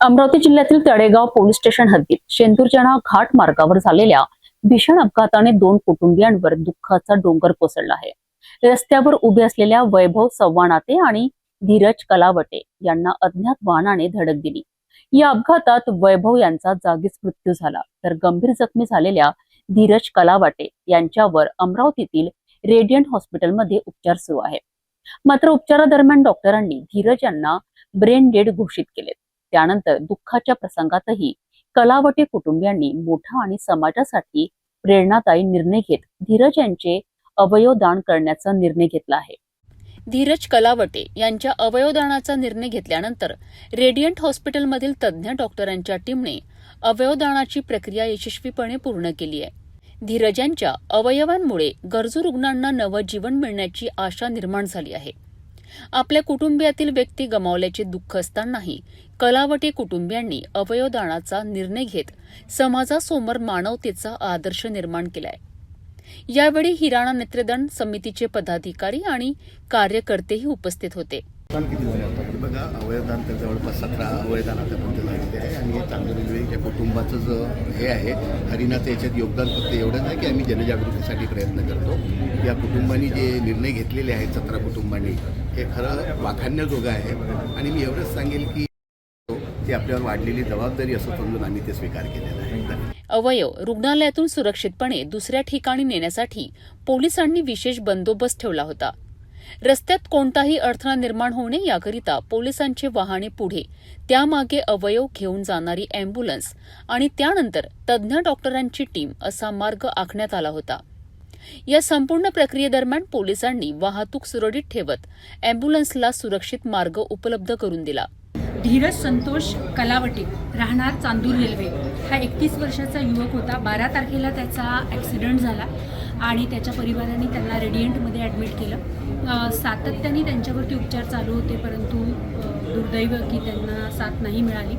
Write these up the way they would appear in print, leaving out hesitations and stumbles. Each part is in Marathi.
अमरावती जिल्ह्यातील तळेगाव पोलीस स्टेशन हद्दीत शेंदूरजना घाट मार्गावर झालेल्या भीषण अपघाताने 2 कुटुंबियांवर दुःखाचा डोंगर कोसळला आहे। रस्त्यावर उभे असलेल्या वैभव सव्वानाते आणि धीरज कलावटे यांना अज्ञात वाहनाने धडक दिली। या अपघातात वैभव यांचा जागीच मृत्यू झाला, तर गंभीर जखमी झालेल्या धीरज कलावटे यांच्यावर अमरावतीतील रेडियंट हॉस्पिटलमध्ये उपचार सुरू आहे। मात्र उपचारादरम्यान डॉक्टरांनी धीरज यांना ब्रेन डेड घोषित केले। त्यानंतर दुःखाच्या प्रसंगातही कलावटे कुटुंबियांनी मोठा आणि समाजासाठी प्रेरणादायी निर्णय घेत धीरज यांचे अवयव दान करण्याचा निर्णय घेतला आहे। धीरज कलावटे यांच्या अवयवदानाचा निर्णय घेतल्यानंतर रेडियंट हॉस्पिटलमधील तज्ज्ञ डॉक्टरांच्या टीमने अवयवदानाची प्रक्रिया यशस्वीपणे पूर्ण केली आहे। धीरज यांच्या अवयवांमुळे गरजू रुग्णांना नवं जीवन मिळण्याची आशा निर्माण झाली आहे। आपल्या कुटुंबियातील व्यक्ती गमावल्याचे दुःख असतानाही कलावटे कुटुंबियांनी अवयवदानाचा निर्णय घेत समाजासमोर मानवतेचा आदर्श निर्माण केलाय। यावेळी हिराणा नेत्रदान समितीचे पदाधिकारी आणि कार्यकर्तेही उपस्थित होते। बघा, अवयवदान तर जवळपास 17 अवयवदानापर्यंत झालेले आहे आणि चांदोली कुटुंबाचं जो हे आहे हरिणाचं याच्यात योगदान फक्त एवढं नाही की आम्ही जनजागृतीसाठी प्रयत्न करतो। या कुटुंबांनी जे निर्णय घेतलेले आहेत 17 कुटुंबांनी हे खरं वाखाणण्याजोगं आहे आणि मी एवढंच सांगेल की ती आपल्यावर वाढलेली जबाबदारी असं समजून आम्ही ते स्वीकार केलेला आहे। अवयव रुग्णालयातून सुरक्षितपणे दुसऱ्या ठिकाणी नेण्यासाठी पोलिसांनी विशेष बंदोबस्त ठेवला होता। रस्त्यात कोणताही अडथळा निर्माण होऊ नये याकरिता पोलिसांचे वाहने पुढे, त्यामागे अवयव घेऊन जाणारी अँब्युलन्स आणि त्यानंतर तज्ज्ञ डॉक्टरांची टीम असा मार्ग आखण्यात आला होता। या संपूर्ण प्रक्रियेदरम्यान पोलिसांनी वाहतूक सुरळीत ठेवत अँब्युलन्सला सुरक्षित मार्ग उपलब्ध करून दिला। धीरज संतोष कलावटे राहणार चांदूर रेल्वे हा 31 वर्षाचा युवक होता। 12 तारखेला त्याचा ॲक्सिडेंट झाला आणि त्याच्या परिवाराने त्यांना रेडियंटमध्ये ॲडमिट केलं। सातत्याने त्यांच्यावरती उपचार चालू होते, परंतु दुर्दैव की त्यांना साथ नाही मिळाली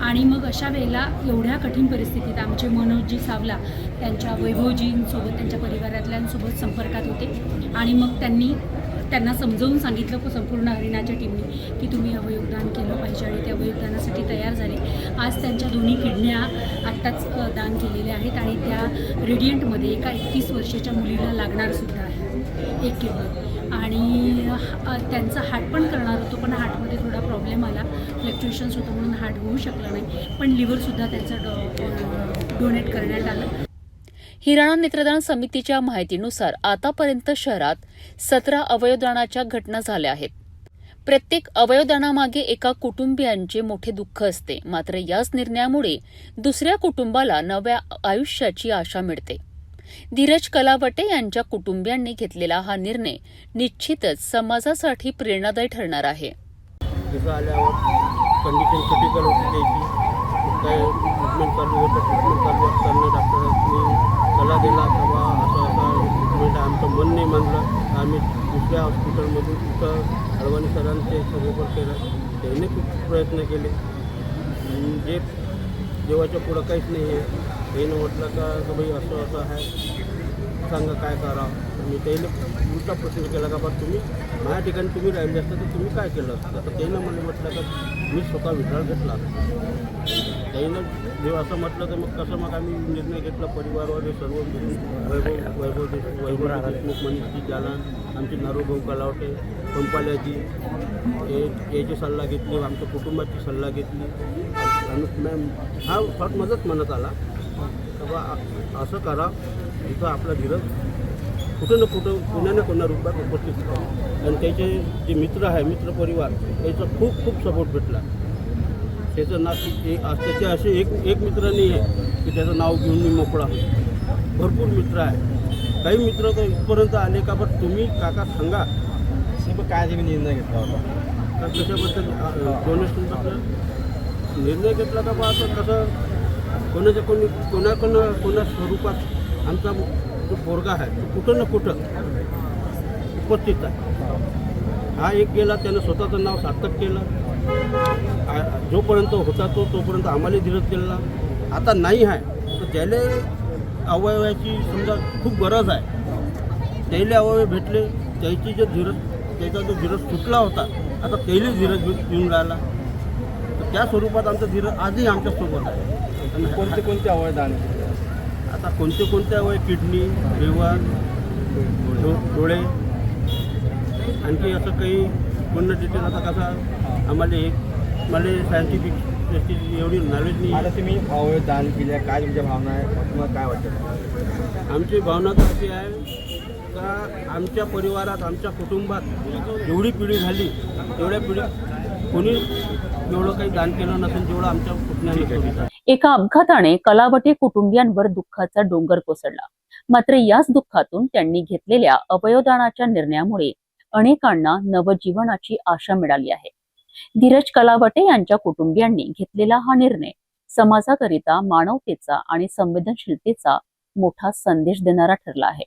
आणि मग अशा वेळेला एवढ्या कठीण परिस्थितीत आमचे मनोजजी सावला त्यांच्या वैभवजींसोबत त्यांच्या परिवारातल्यांसोबत संपर्कात होते आणि मग त्यांना समजावून सांगितलं संपूर्ण हरिणाच्या टीमने की तुम्ही अवयवदान केलं पाहिजे आणि त्या अवयवदानासाठी तयार झाले। आज त्यांच्या दोन्ही किडन्या आत्ताच दान केलेल्या आहेत आणि त्या रेडियंटमध्ये एका 31 वर्षाच्या मुलीला लागणार सुद्धा आहे 1 किडनी आणि त्यांचा हार्ट पण करणार होतो, पण हार्टमध्ये थोडा प्रॉब्लेम आला, फ्लक्च्युएशन्स होतं म्हणून हार्ट होऊ शकलं नाही, पण लिव्हरसुद्धा त्यांचं डोनेट करण्यात आलं। हिराणा नेत्रदान समितीच्या माहितीनुसार आतापर्यंत शहरात 17 अवयवदानाच्या घटना झाल्या आहेत। प्रत्येक अवयवदानामागे एका कुटुंबियांचे मोठे दुःख असते, मात्र याच निर्णयामुळे दुसऱ्या कुटुंबाला नव्या आयुष्याची आशा मिळते। धीरज कलावटे यांच्या कुटुंबियांनी घेतलेला हा निर्णय निश्चितच समाजासाठी प्रेरणादायी ठरणार आहे। सल्ला दिला तेव्हा असं ट्रीटमेंट आमचं मन नाही मानलं। आम्ही दुसऱ्या हॉस्पिटलमधून तिथं अडवाणी सरांचे सगळं केलं, त्यांनी खूप प्रयत्न केले। जे जेव्हाच्या पुढं काहीच नाही आहे, त्यानं म्हटलं का बाई असं असं आहे, सांगा काय करावं। मी त्याला उलटा प्रश्न केला का बा तुम्ही माझ्या ठिकाणी तुम्ही राहिले असतं तर तुम्ही काय केलं असतं। तर त्यानं मला म्हटलं का मी स्वतः विचार घेतला। त्यानं जेव्हा असं म्हटलं तर मग कसं मग आम्ही निर्णय घेतला परिवारवाले सर्व वैभव देशमुख, मनीषजी जालन, आमची नारोभाऊ कलावटे, पंपाल्याजी याची सल्ला घेतली, आमच्या कुटुंबाची सल्ला घेतली आणि मॅम हा शॉर्ट मदत म्हणत आला तर बा असं करा इथं आपला धीरज कुठं ना कुठं कोणा ना कोणा रूपात उपस्थित होता आणि त्याचे जे मित्र आहे मित्र परिवार त्याचा खूप खूप सपोर्ट भेटला। त्याचं नाव त्याचे असे एक मित्र नाही आहे की त्याचं नाव घेऊन मी मोकळा होतो। भरपूर मित्र आहे, काही मित्र तर इथपर्यंत आले का बरं तुम्ही काका सांगा काय तुम्ही निर्णय घेतला होता का कशाबद्दल डोनेशनचा निर्णय घेतला का बा असं कसं कोणा स्वरूपात आमचा जो पोरगा आहे तो कुठं ना कुठं उपस्थित आहे। हा एक गेला, त्यानं स्वतःचं नाव सार्थक केलं, जोपर्यंत होता तोपर्यंत आम्हाला धीरज केला। आता नाही आहे तर त्याला अवयवाची समजा खूप गरज आहे, त्याला अवयव भेटले, त्याची जो धीरज सुटला होता आता त्याला धीरज येऊन राहिला। त्या स्वरूपात आमचं धीरज आजही आमच्यासोबत आहे. कोणते कोणते अवयदान? आता कोणते अवयव, किडनी, लिव्हर, डोळे, आणखी असं काही पूर्ण डिटेल आता कसं मला सायंटिफिक एवढी नॉलेज नाही. आता तुम्ही अवयदान केल्या, काय तुमच्या भावना आहे, तुम्हाला काय वाटतं? आमची भावना तर अशी आहे का आमच्या परिवारात, आमच्या कुटुंबात जेवढी पिढी झाली तेवढ्या पिढीत कोणी एवढं काही दान केलं नसेल जेवढं आमच्या पुतण्याने केलं. एका अपघाताने कलावटे कुटुंबियांवर दुःखाचा डोंगर कोसळला. मात्र याच दुःखातून त्यांनी घेतलेल्या अवयवदानाच्या निर्णयामुळे अनेकांना नवजीवनाची आशा मिळाली आहे. धीरज कलावटे यांच्या कुटुंबियांनी घेतलेला हा निर्णय समाजाकरिता मानवतेचा आणि संवेदनशीलतेचा मोठा संदेश देणारा ठरला आहे.